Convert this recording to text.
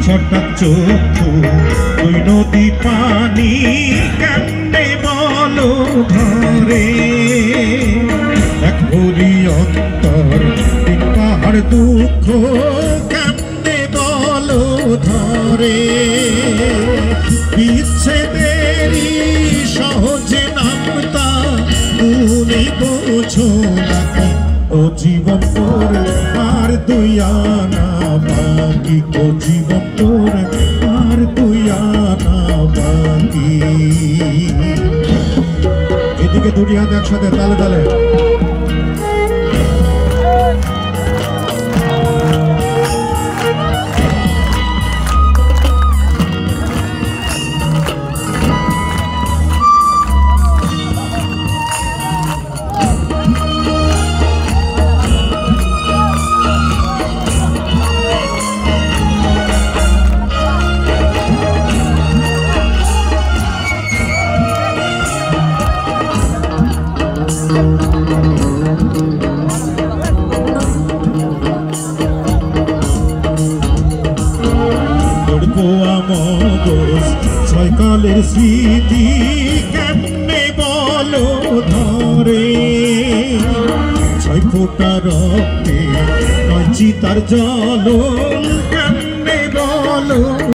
হঠাৎ চক্ষু দুই নদী পানি কেমনে বলো ধরে এক ভরি অন্তর তিন পাহাড় দুঃখ কেমনে বলো ধরে বিচ্ছেদেরই সহজে নামতা তুমি বোঝো নাকি ও জীবন তোর আর দুই আনা বাকি ও জীবন তোর আর দুই আনা বাকি এদিকে দুটি হাত একসাথে তালে তালে ছয়কালের স্মৃতি কেমনে বলো ধরে ছয় ফোঁটা রক্তে নয় চিতার জ্বলন কেমনে বলো